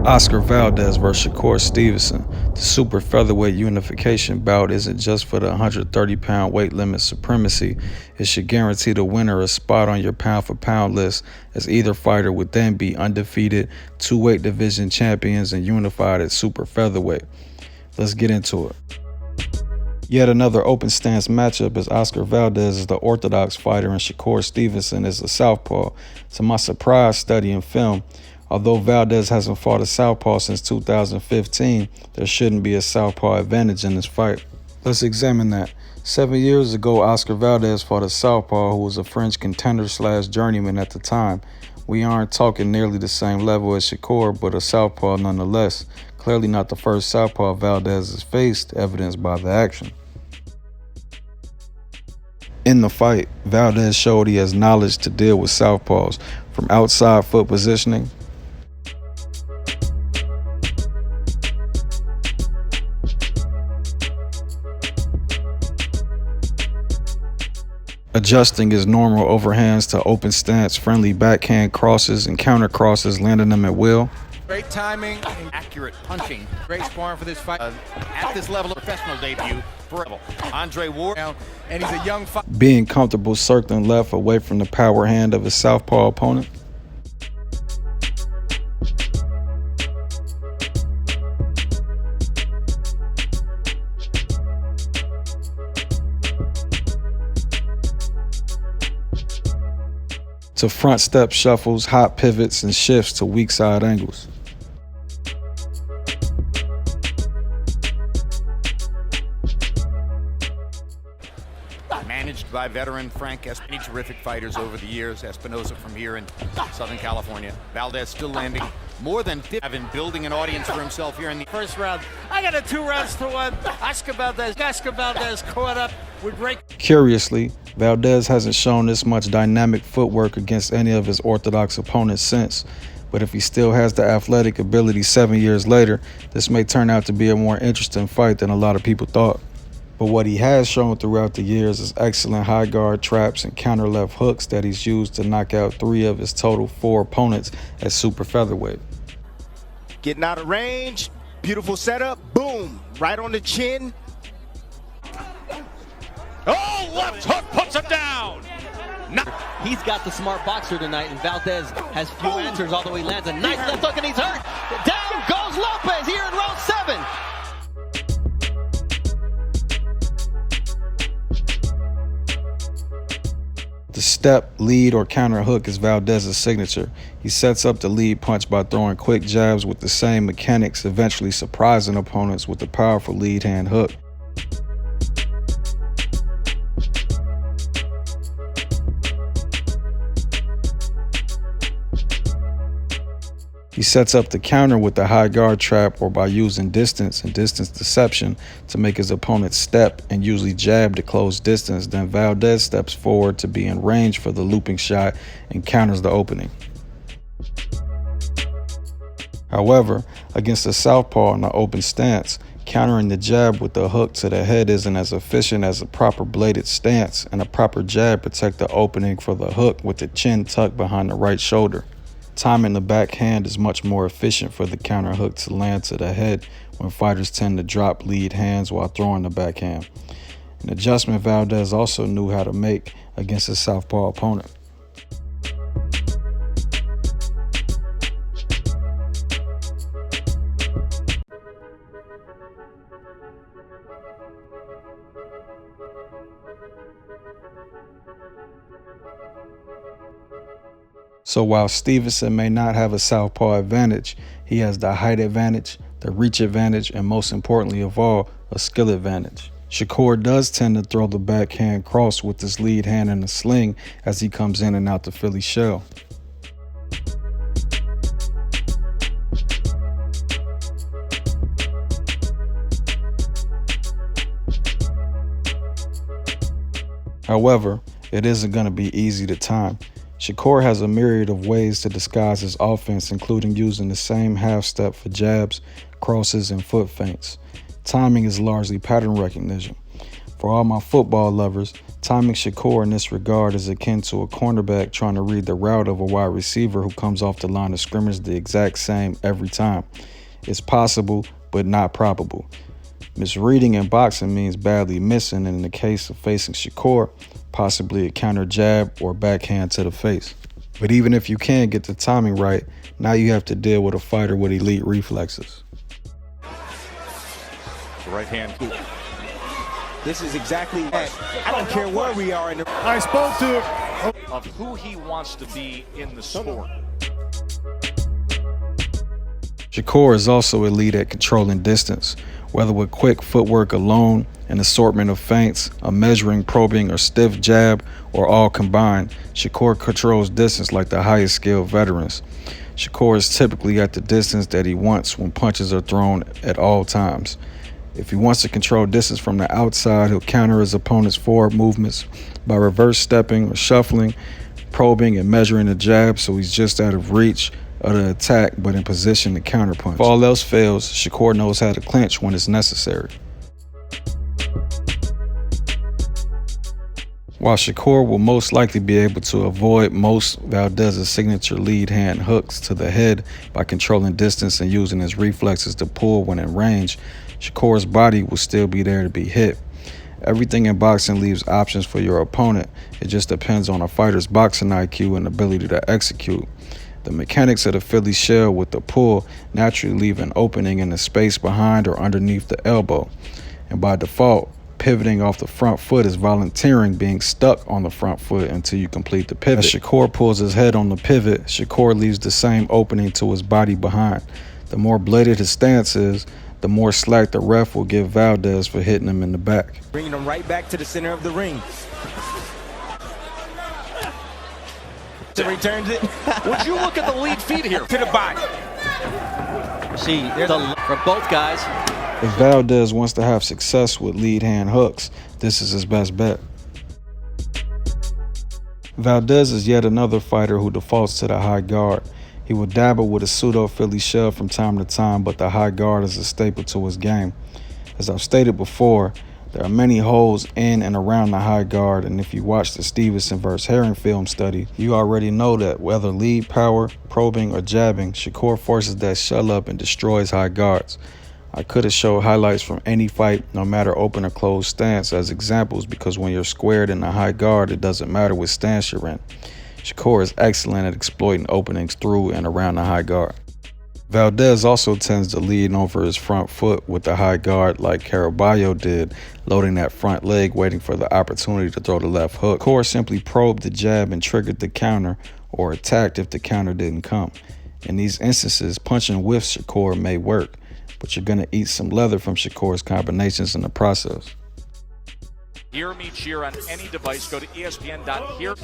Oscar Valdez vs. Shakur Stevenson. The super featherweight unification bout isn't just for the 130-pound weight limit supremacy. It should guarantee the winner a spot on your pound-for-pound list, as either fighter would then be undefeated, two weight division champions, and unified at super featherweight. Let's get into it. Yet another open stance matchup, as Oscar Valdez is the orthodox fighter and Shakur Stevenson is the southpaw. To my surprise, studying film, although Valdez hasn't fought a southpaw since 2015, there shouldn't be a southpaw advantage in this fight. Let's examine that. 7 years ago, Oscar Valdez fought a southpaw who was a French contender/journeyman at the time. We aren't talking nearly the same level as Shakur, but a southpaw nonetheless. Clearly not the first southpaw Valdez has faced, evidenced by the action. In the fight, Valdez showed he has knowledge to deal with southpaws, from outside foot positioning, adjusting his normal overhands to open stance, friendly backhand crosses and counter crosses, landing them at will. Great timing and accurate punching. Great sparring for this fight. At this level of professional debut for Andre Ward. And he's a young fighter. Being comfortable circling left away from the power hand of his southpaw opponent. To front step shuffles, hot pivots, and shifts to weak side angles. Managed by veteran Frank Espinosa. Terrific fighters over the years. Espinosa from here in Southern California. Valdez still landing more than 50. Been building an audience for himself here in the first round. I got a 2-1. Oscar Valdez caught up with great. Curiously, Valdez hasn't shown this much dynamic footwork against any of his orthodox opponents since. But if he still has the athletic ability 7 years later, this may turn out to be a more interesting fight than a lot of people thought. But what he has shown throughout the years is excellent high guard traps and counter left hooks that he's used to knock out 3 of his total 4 opponents at super featherweight. Getting out of range, beautiful setup, boom, right on the chin. Oh, left hook puts him down. He's got the smart boxer tonight, and Valdez has few answers, although he lands a nice left hook and he's hurt. Down goes Lopez here in round 7. The step, lead, or counter hook is Valdez's signature. He sets up the lead punch by throwing quick jabs with the same mechanics, eventually surprising opponents with the powerful lead hand hook. He sets up the counter with the high guard trap or by using distance and distance deception to make his opponent step and usually jab to close distance. Then Valdez steps forward to be in range for the looping shot and counters the opening. However, against a southpaw in the open stance, countering the jab with the hook to the head isn't as efficient as a proper bladed stance, and a proper jab protects the opening for the hook with the chin tucked behind the right shoulder. Timing the backhand is much more efficient for the counter hook to land to the head when fighters tend to drop lead hands while throwing the backhand. An adjustment Valdez also knew how to make against his southpaw opponent. So while Stevenson may not have a southpaw advantage, he has the height advantage, the reach advantage, and most importantly of all, a skill advantage. Shakur does tend to throw the backhand cross with his lead hand in a sling as he comes in and out the Philly shell. However, it isn't going to be easy to time. Shakur has a myriad of ways to disguise his offense, including using the same half step for jabs, crosses, and foot feints. Timing is largely pattern recognition. For all my football lovers, timing Shakur in this regard is akin to a cornerback trying to read the route of a wide receiver who comes off the line of scrimmage the exact same every time. It's possible, but not probable. Misreading in boxing means badly missing, and in the case of facing Shakur, possibly a counter jab or backhand to the face. But even if you can get the timing right, now you have to deal with a fighter with elite reflexes. The right hand. This is exactly that. I don't care where we are in the... I spoke to Of who he wants to be in the sport. Shakur is also elite at controlling distance, whether with quick footwork alone, an assortment of feints, a measuring, probing, or stiff jab, or all combined. Shakur controls distance like the highest skilled veterans. Shakur is typically at the distance that he wants when punches are thrown at all times. If he wants to control distance from the outside, he'll counter his opponent's forward movements by reverse stepping or shuffling, probing and measuring the jab so he's just out of reach of the attack but in position to counterpunch. If all else fails, Shakur knows how to clinch when it's necessary. While Shakur will most likely be able to avoid most Valdez's signature lead hand hooks to the head by controlling distance and using his reflexes to pull when in range, Shakur's body will still be there to be hit. Everything in boxing leaves options for your opponent. It just depends on a fighter's boxing IQ and ability to execute. The mechanics of the Philly shell with the pull naturally leave an opening in the space behind or underneath the elbow. And by default, pivoting off the front foot is volunteering being stuck on the front foot until you complete the pivot. As Shakur pulls his head on the pivot, Shakur leaves the same opening to his body behind. The more bladed his stance is, the more slack the ref will give Valdez for hitting him in the back. Bringing him right back to the center of the ring. So returns it. Would you look at the lead feet here? To the body. See, from both guys. If Valdez wants to have success with lead hand hooks, this is his best bet. Valdez is yet another fighter who defaults to the high guard. He will dabble with a pseudo-Philly shell from time to time, but the high guard is a staple to his game. As I've stated before, there are many holes in and around the high guard, and if you watch the Stevenson vs. Herring film study, you already know that whether lead power, probing, or jabbing, Shakur forces that shell up and destroys high guards. I could have showed highlights from any fight, no matter open or closed stance, as examples because when you're squared in the high guard, it doesn't matter what stance you're in. Shakur is excellent at exploiting openings through and around the high guard. Valdez also tends to lean over his front foot with the high guard like Caraballo did, loading that front leg, waiting for the opportunity to throw the left hook. Shakur simply probed the jab and triggered the counter, or attacked if the counter didn't come. In these instances, punching with Shakur may work, but you're going to eat some leather from Shakur's combinations in the process. Hear me cheer on any device. Go to ESPN.here.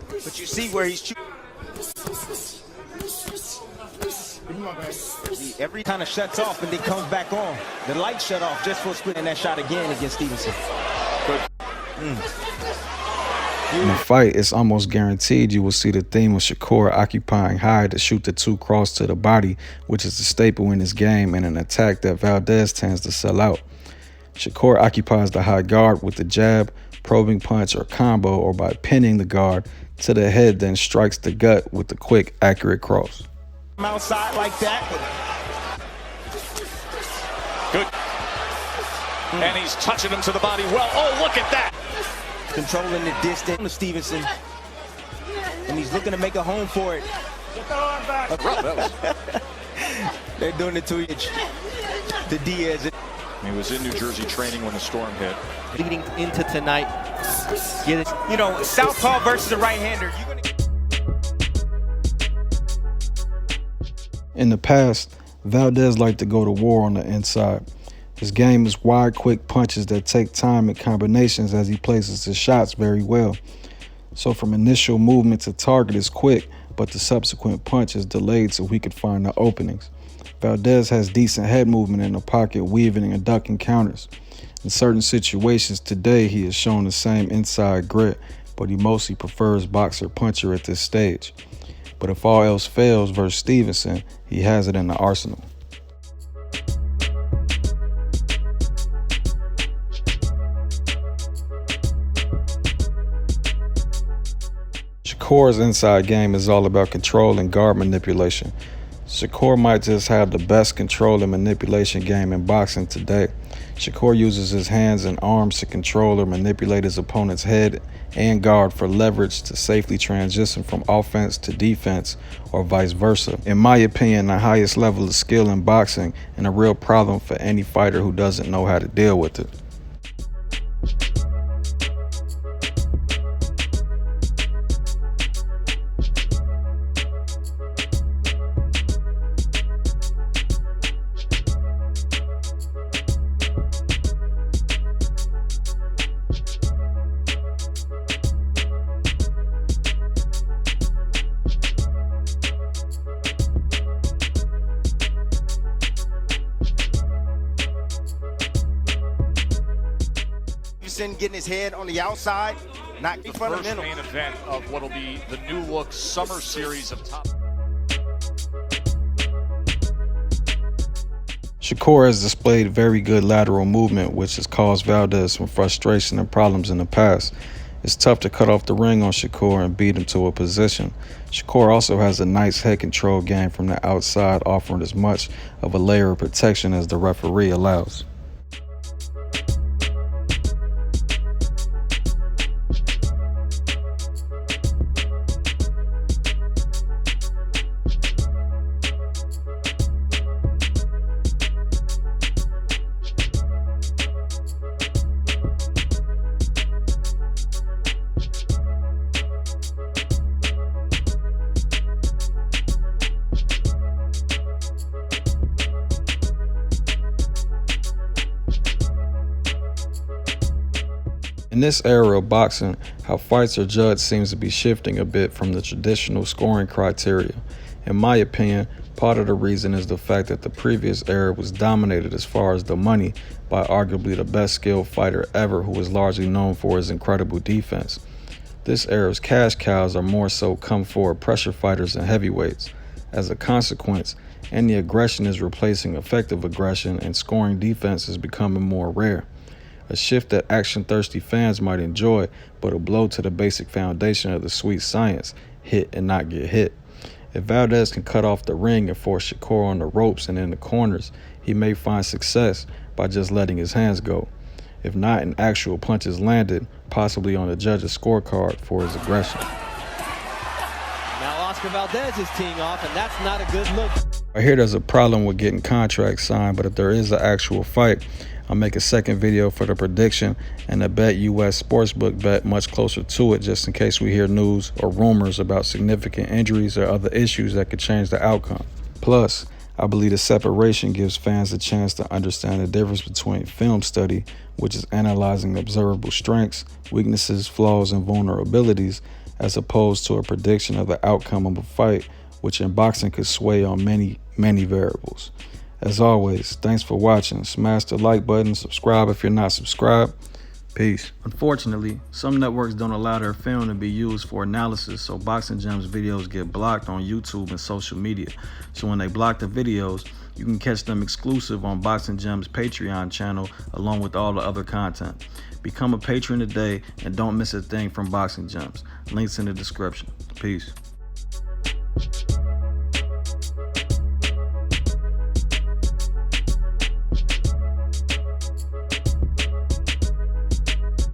But you see where he's every kind of shuts off and then comes back on. The light shut off just for a split in that shot again against Stevenson. In a fight, it's almost guaranteed you will see the theme of Shakur occupying high to shoot the two cross to the body, which is the staple in his game and an attack that Valdez tends to sell out. Shakur occupies the high guard with the jab, probing punch, or combo, or by pinning the guard to the head, then strikes the gut with the quick, accurate cross. Outside like that. Good. And he's touching him to the body well. Oh, look at that. Controlling the distance to Stevenson. And he's looking to make a home for it. They're doing it to Diaz. He was in New Jersey training when the storm hit. Leading into tonight. Get it. You know, southpaw versus a right-hander. In the past, Valdez liked to go to war on the inside. His game is wide, quick punches that take time and combinations as he places his shots very well. So from initial movement to target is quick, but the subsequent punch is delayed so he could find the openings. Valdez has decent head movement in the pocket, weaving and ducking counters. In certain situations today, he has shown the same inside grit, but he mostly prefers boxer-puncher at this stage. But if all else fails versus Stevenson, he has it in the arsenal. Shakur's inside game is all about control and guard manipulation. Shakur might just have the best control and manipulation game in boxing today. Shakur uses his hands and arms to control or manipulate his opponent's head and guard for leverage to safely transition from offense to defense or vice versa. In my opinion, the highest level of skill in boxing and a real problem for any fighter who doesn't know how to deal with it. Getting his head on the outside, not The fundamental. first main event of what'll be the new look summer series of top. Shakur has displayed very good lateral movement, which has caused Valdez some frustration and problems in the past. It's tough to cut off the ring on Shakur and beat him to a position. Shakur also has a nice head control game from the outside, offering as much of a layer of protection as the referee allows. In this era of boxing, how fights are judged seems to be shifting a bit from the traditional scoring criteria. In my opinion, part of the reason is the fact that the previous era was dominated as far as the money by arguably the best skilled fighter ever, who was largely known for his incredible defense. This era's cash cows are more so come forward pressure fighters and heavyweights. As a consequence, any aggression is replacing effective aggression and scoring defense is becoming more rare. A shift that action-thirsty fans might enjoy, but a blow to the basic foundation of the sweet science, hit and not get hit. If Valdez can cut off the ring and force Shakur on the ropes and in the corners, he may find success by just letting his hands go. If not, in actual punches landed, possibly on the judge's scorecard for his aggression. Now Oscar Valdez is teeing off, and that's not a good look. I hear there's a problem with getting contracts signed, but if there is an actual fight, I'll make a second video for the prediction and a Bet US sportsbook bet much closer to it, just in case we hear news or rumors about significant injuries or other issues that could change the outcome. Plus, I believe the separation gives fans a chance to understand the difference between film study, which is analyzing observable strengths, weaknesses, flaws, and vulnerabilities, as opposed to a prediction of the outcome of a fight, which in boxing could sway on many variables. As always, thanks for watching. Smash the like button, subscribe if you're not subscribed. Peace. Unfortunately, some networks don't allow their film to be used for analysis, so Boxing Gems videos get blocked on YouTube and social media. So when they block the videos, you can catch them exclusive on Boxing Gems Patreon channel along with all the other content. Become a patron today and don't miss a thing from Boxing Gems. Links in the description. Peace.